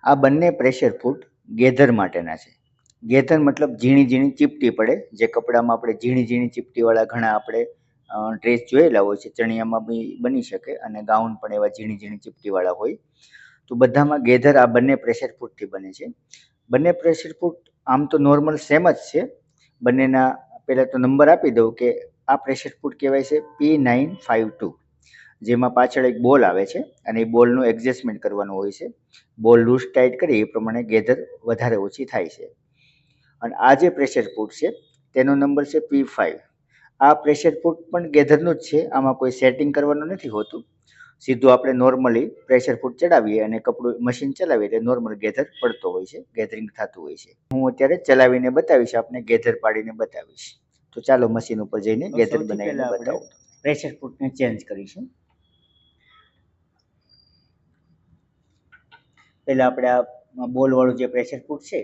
આ બંને પ્રેશર ફૂટ ગેધર માટેના છે. ગેધર મતલબ ઝીણી ઝીણી ચીપટી પડે, જે કપડામાં આપણે ઝીણી ઝીણી ચીપટીવાળા ઘણા આપણે ડ્રેસ જોયેલા હોય છે, ચણિયામાં બી બની શકે અને ગાઉન પણ એવા ઝીણી ઝીણી ચીપટીવાળા હોય. તો બધામાં ગેધર આ બંને પ્રેશર ફૂટથી બને છે. બંને પ્રેશર ફૂટ આમ તો નોર્મલ સેમ જ છે. બંનેના પહેલાં તો નંબર આપી દઉં કે આ પ્રેશર ફૂટ કહેવાય છે P952, જેમાં પાછળ એક બોલ આવે છે અને એ બોલનું એડજસ્ટમેન્ટ કરવાનું હોય છે. બોલ લૂઝ ટાઈટ કરી એ પ્રમાણે ગેધર વધારે ઓછી થાય છે. અને આ જે પ્રેશર ફૂટ છે તેનો નંબર છે P5. આ પ્રેશર ફૂટ પણ ગેધરનું જ છે, આમાં કોઈ સેટિંગ કરવાનું નથી હોતું. સીધું આપણે નોર્મલી પ્રેશર ફૂટ ચડાવીએ અને કપડું મશીન ચલાવીએ એટલે નોર્મલ ગેધર પડતો હોય છે, ગેધરિંગ થતું હોય છે. હું અત્યારે ચલાવીને બતાવીશ, આપને ગેધર પાડીને બતાવીશ. તો ચાલો મશીન ઉપર જઈને ગેધર બનાવીને બતાવું. પ્રેશર ફૂટને ચેન્જ કરીશું. પહેલાં આપણે આ બોલવાળું જે પ્રેશર ફૂટ છે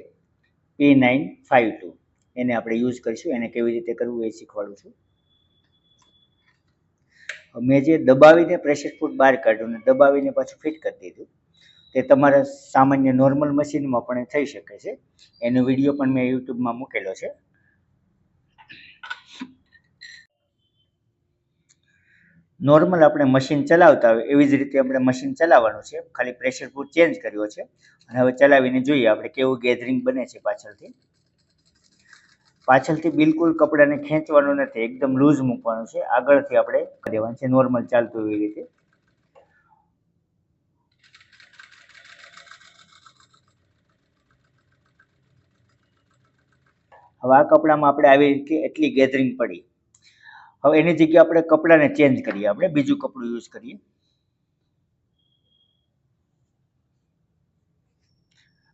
P952 એને આપણે યુઝ કરીશું. એને કેવી રીતે કરવું એ શીખવાડું છું. મેં જે દબાવીને પ્રેશર ફૂટ બહાર કાઢ્યું ને દબાવીને પાછું ફિટ કરી દીધું, તે તમારા સામાન્ય નોર્મલ મશીનમાં પણ થઈ શકે છે. એનો વિડીયો પણ મેં યુટ્યુબમાં મૂકેલો છે. નોર્મલ આપણે મશીન ચલાવતા હોય એવી જ રીતે આપણે મશીન ચલાવવાનું છે, ખાલી પ્રેશર ફૂટ ચેન્જ કર્યો છે. અને હવે ચલાવીને જોઈએ આપણે કેવું ગેધરિંગ બને છે. પાછળથી બિલકુલ કપડાને ખેંચવાનું નથી, એકદમ લૂઝ મૂકવાનું છે. આગળથી આપણે કરી દેવાનું છે નોર્મલ ચાલતું એવી રીતે. હવે આ કપડામાં આપણે આવી રીતે એટલી ગેધરિંગ પડી. હવે એની જગ્યાએ આપણે કપડાને ચેન્જ કરીએ, આપણે બીજું કપડું યુઝ કરીએ.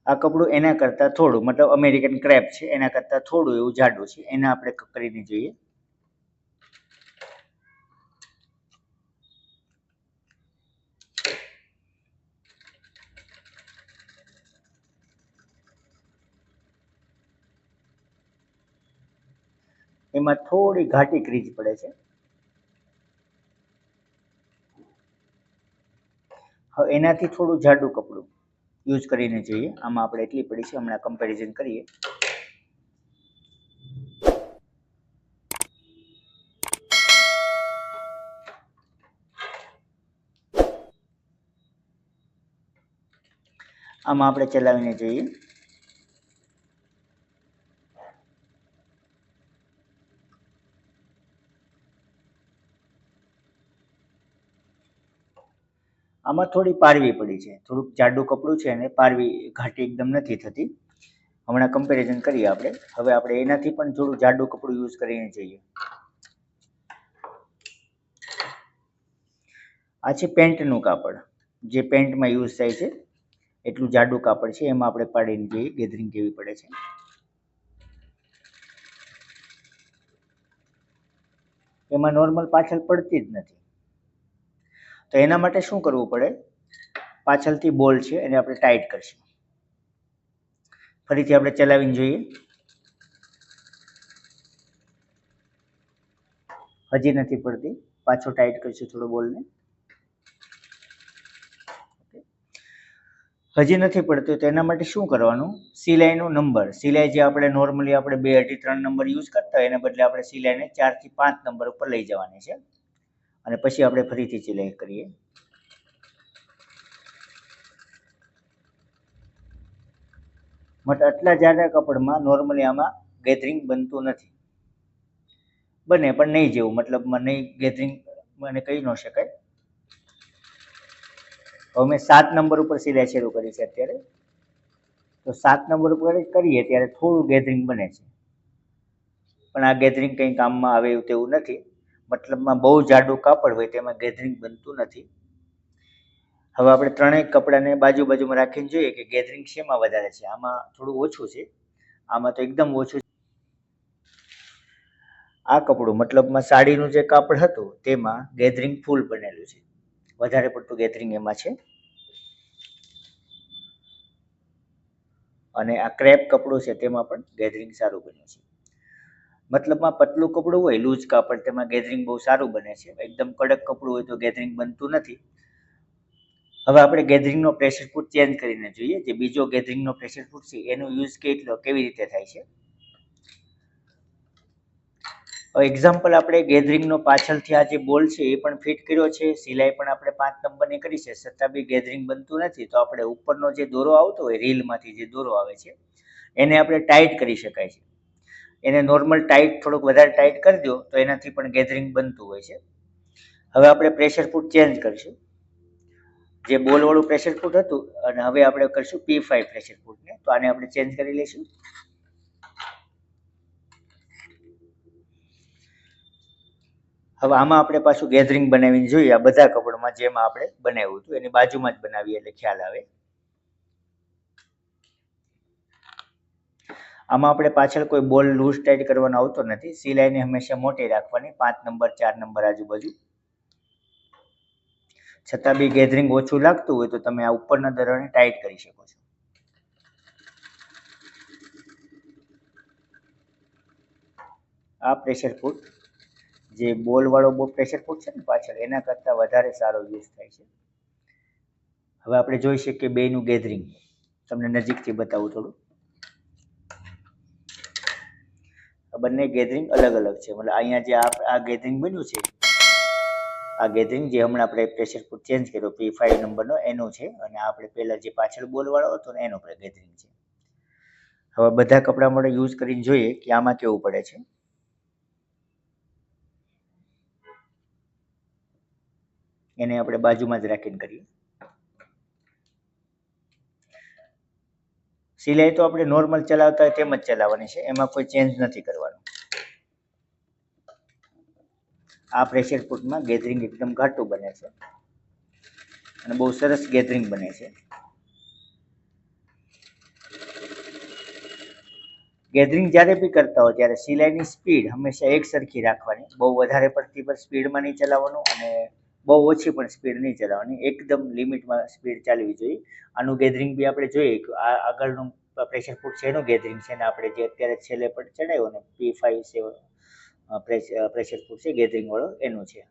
આ કપડું એના કરતાં થોડું, મતલબ અમેરિકન ક્રેપ છે એના કરતાં થોડું એવું જાડું છે, એને આપણે કરીને જોઈએ. એમાં થોડી ઘાટી ક્રીજ પડે છે. હવે એનાથી થોડું જાડું કપડું યુઝ કરીને જોઈએ. આમાં આપણે એટલી પડી છે, હમણાં કમ્પેરિઝન કરીએ. આમાં આપણે ચલાવીને જોઈએ. આમાં થોડી પારવી પડી છે, થોડુંક જાડું કપડું છે અને પારવી ઘાટી એકદમ નથી થતી. હમણાં કમ્પેરિઝન કરીએ આપણે. હવે આપણે એનાથી પણ થોડું જાડું કપડું યુઝ કરીને જોઈએ. આ છે પેન્ટનું કાપડ, જે પેન્ટમાં યુઝ થાય છે એટલું જાડું કાપડ છે. એમાં આપણે પાડીને જોઈએ ગેધરિંગ કેવી પડે છે. એમાં નોર્મલ પાછળ પડતી જ નથી. તો એના માટે શું કરવું પડે, પાછળથી બોલ છે એને આપણે ટાઈટ કરીશું. ફરીથી આપણે ચલાવીને જોઈએ. હજી નથી પડતી, પાછો ટાઈટ કરીશું થોડો બોલને. હજી નથી પડતું તો એના માટે શું કરવાનું, સિલાઈનો નંબર, સિલાઈ જે આપણે નોર્મલી આપણે 2, 2.5, 3 નંબર યુઝ કરતા હોય એના બદલે આપણે સિલાઈને 4 થી 5 નંબર ઉપર લઈ જવાની છે. અને પછી આપણે ફરીથી સિલાઈ કરીએ. મતલબ આટલા જાડા કપડમાં નોર્મલી આમાં ગેધરિંગ બનતું નથી. બને પણ નહીં જેવું, મતલબમાં નહીં ગેધરિંગ મને કહી ન શકાય. હવે મેં 7 નંબર ઉપર સિલાઈ શરૂ કરી છે અત્યારે. તો 7 નંબર ઉપર કરીએ ત્યારે થોડું ગેધરિંગ બને છે, પણ આ ગેધરિંગ કંઈ કામમાં આવે એવું તેવું નથી. મતલબમાં બહુ જાડું કાપડ હોય તેમાં ગેધરિંગ બનતું નથી. હવે આપણે ત્રણેય કપડાને બાજુમાં રાખીને જોઈએ કે ગેધરિંગ શેમાં વધારે છે. આમાં થોડું ઓછું છે, આમાં તો એકદમ ઓછું. આ કપડું મતલબમાં સાડીનું જે કાપડ હતું તેમાં ગેધરિંગ ફૂલ બનેલું છે, વધારે પડતું ગેધરિંગ એમાં છે. અને આ ક્રેપ કપડું છે તેમાં પણ ગેધરિંગ સારું બન્યું છે. મતલબમાં પતલું કપડું હોય, લૂઝ કાપડ, તેમાં ગેધરિંગ બહુ સારું બને છે. એકદમ કડક કપડું હોય તો ગેધરિંગ બનતું નથી. હવે આપણે ગેધરિંગનો પ્રેશર ફૂટ ચેન્જ કરીને જોઈએ. જે બીજો ગેધરિંગનો પ્રેશર ફૂટ છે એનો યુઝ કેવી રીતે થાય છે. એક્ઝામ્પલ આપણે ગેધરિંગનો પાછળથી આ જે બોલ છે એ પણ ફિટ કર્યો છે, સિલાઈ પણ આપણે 5 નંબરની કરી છે, છતાં બી ગેધરિંગ બનતું નથી. તો આપણે ઉપરનો જે દોરો આવતો હોય, રીલમાંથી જે દોરો આવે છે એને આપણે ટાઈટ કરી શકાય છે. એને નોર્મલ ટાઈટ, થોડુંક વધારે ટાઈટ કરી દો તો એનાથી પણ ગેધરિંગ બનતું હોય છે. હવે આપણે પ્રેશર ફૂટ ચેન્જ કરીશું. જે બોલવાળું પ્રેશર ફૂટ હતું અને હવે આપણે કરીશું P5 પ્રેશર ફૂટને. તો આને આપણે ચેન્જ કરી લઈશું. હવે આમાં આપણે પાછું ગેધરિંગ બનાવીને જોઈએ. આ બધા કપડામાં જેમાં આપણે બનાવ્યું હતું એની બાજુમાં જ બનાવીએ એટલે ખ્યાલ આવે. આમાં આપણે પાછળ કોઈ બોલ લૂઝ ટાઈટ કરવાનો આવતો નથી. સિલાઈને હંમેશા મોટી રાખવાની, 5 નંબર 4 નંબર આજુબાજુ. છતાં બી ગેધરિંગ ઓછું લાગતું હોય તો તમે આ ઉપરના દરોને ટાઈટ કરી શકો છો. આ પ્રેશર ફૂટ, જે બોલ વાળો પ્રેશર ફૂટ છે ને પાછળ, એના કરતાં વધારે સારો યુઝ થાય છે. હવે આપણે જોઈ શકીએ બેયનું ગેધરિંગ. તમને નજીકથી બતાવું થોડું. બંને ગેધરિંગ અલગ અલગ છે. મતલબ અહીંયા જે આ ગેધરિંગ બન્યું છે, આ ગેધરિંગ જે હમણાં આપણે પ્રેશર ફૂટ ચેન્જ કર્યો P5 નંબરનો એનું છે, અને આપણે પહેલા જે પાછળ બોલ વાળો હતો ને એનો ગેધરિંગ છે. હવે બધા કપડા માટે યુઝ કરીને જોઈએ કે આમાં કેવું પડે છે. એને આપણે બાજુમાં જ રાખીને કરીએ. સિલાઈ તો આપણે નોર્મલ ચલાવતા હોય તેમ જ ચલાવવાની છે, એમાં કોઈ ચેન્જ નથી કરવાનું. આ પ્રેશર ફૂટમાં ગેધરિંગ એકદમ ઘાટું બને છે અને બહુ સરસ ગેધરિંગ બને છે. ગેધરિંગ જ્યારે બી કરતા હોય ત્યારે સિલાઈની સ્પીડ હંમેશા એક સરખી રાખવાની. બહુ વધારે પડતી પર સ્પીડમાં નહીં ચલાવવાનું અને બહુ ઓછી પણ સ્પીડ નહીં ચલાવવાની. એકદમ લિમિટમાં સ્પીડ ચાલવી જોઈએ. આનું ગેધરિંગ બી આપણે જોઈએ કે આ આગળનું પ્રેશર ફૂટ છે એનું ગેધરિંગ છે, ને આપણે જે અત્યારે છેલ્લે પણ ચડાવ્યો ને P5 પ્રેશર ફૂટ છે ગેધરિંગ વાળો એનું છે.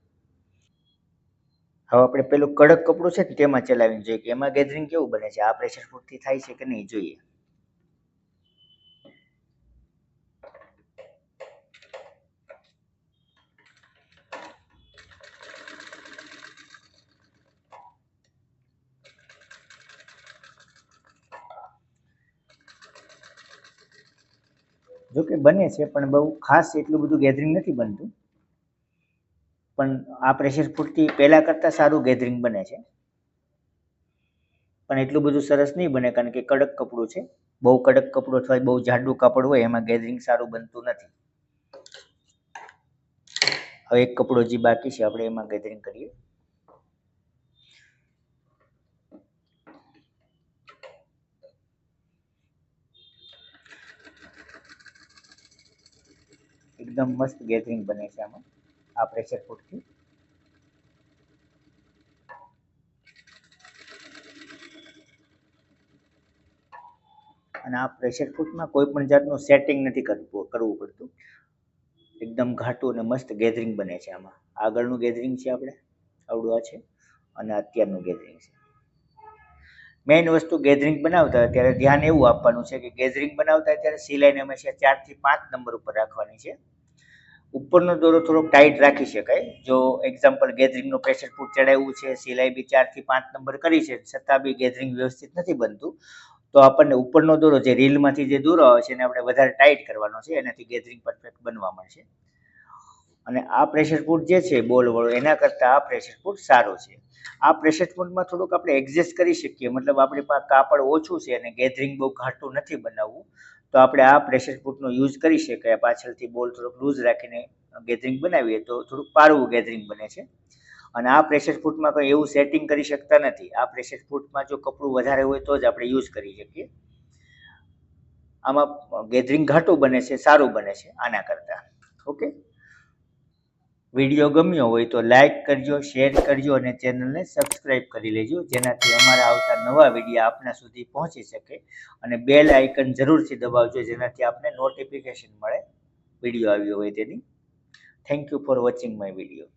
હવે આપણે પેલું કડક કપડું છે ને તેમાં ચલાવીને જોઈએ કે એમાં ગેધરિંગ કેવું બને છે, આ પ્રેશર ફૂટથી થાય છે કે નહીં જોઈએ. જોકે બને છે પણ બહુ ખાસ એટલું બધું ગેધરિંગ નથી બનતું. પણ આ પ્રેશર ફૂટથી પહેલાં કરતાં સારું ગેધરિંગ બને છે, પણ એટલું બધું સરસ નહીં બને કારણ કે કડક કપડું છે. બહુ કડક કપડું અથવા બહુ જાડું કાપડ હોય એમાં ગેધરિંગ સારું બનતું નથી. હવે એક કપડો જે બાકી છે આપણે એમાં ગેધરિંગ કરીએ. એકદમ મસ્ત ગેધરિંગ બને છે આમાં આ પ્રેશર ફૂટથી. અને આ પ્રેશર ફૂટમાં કોઈ પણ જાતનું સેટિંગ નથી કરવું પડતું. એકદમ ઘાટું અને મસ્ત ગેધરિંગ બને છે આમાં. આગળનું ગેધરિંગ છે આપણે આવડું આ છે, અને અત્યારનું ગેધરિંગ છે. મેઇન વસ્તુ ગેધરિંગ બનાવતા હોય ત્યારે ધ્યાન એવું આપવાનું છે કે ગેધરિંગ બનાવતા હોય ત્યારે સિલાઈને હંમેશા 4 થી 5 નંબર ઉપર રાખવાની છે. ઉપરનો દોરો થોડોક ટાઈટ રાખી શકાય. જો એક્ઝામ્પલ ગેધરિંગનું પ્રેશર ફૂટ ચડાવ્યું છે, સિલાઈ બી 4 થી 5 નંબર કરી છે, છતાં બી ગેધરિંગ વ્યવસ્થિત નથી બનતું, તો આપણને ઉપરનો દોરો જે રીલમાંથી જે દોરો આવે છે એને આપણે વધારે ટાઈટ કરવાનો છે, એનાથી ગેધરિંગ પરફેક્ટ બનવા મળશે. અને આ પ્રેશર ફૂટ જે છે બોલ વાળો એના કરતાં આ પ્રેશર ફૂટ સારો છે. આ પ્રેશર ફૂટમાં થોડુંક આપણે એડજસ્ટ કરી શકીએ. મતલબ આપણી પાસે કાપડ ઓછું છે અને ગેધરિંગ બહુ ઘાટું નથી બનાવવું, તો આપણે આ પ્રેશર ફૂટનો યુઝ કરી શકાય. પાછળથી બોલ થોડોક લૂઝ રાખીને ગેધરિંગ બનાવીએ તો થોડુંક પારવું ગેધરિંગ બને છે. અને આ પ્રેશર ફૂટમાં કંઈ એવું સેટિંગ કરી શકતા નથી. આ પ્રેશર ફૂટમાં જો કપડું વધારે હોય તો જ આપણે યુઝ કરી શકીએ. આમાં ગેધરિંગ ઘાટું બને છે, સારું બને છે આના કરતાં. ઓકે, વિડીયો ગમ્યો હોય તો લાઈક કરજો, શેર કરજો અને ચેનલને સબસ્ક્રાઈબ કરી લેજો, જેનાથી અમારા આવતા નવા વિડીયો આપના સુધી પહોંચી શકે. અને બેલ આઇકન જરૂરથી દબાવજો, જેનાથી આપને નોટિફિકેશન મળે વિડીયો આવ્યો હોય તેની. Thank you for watching my video.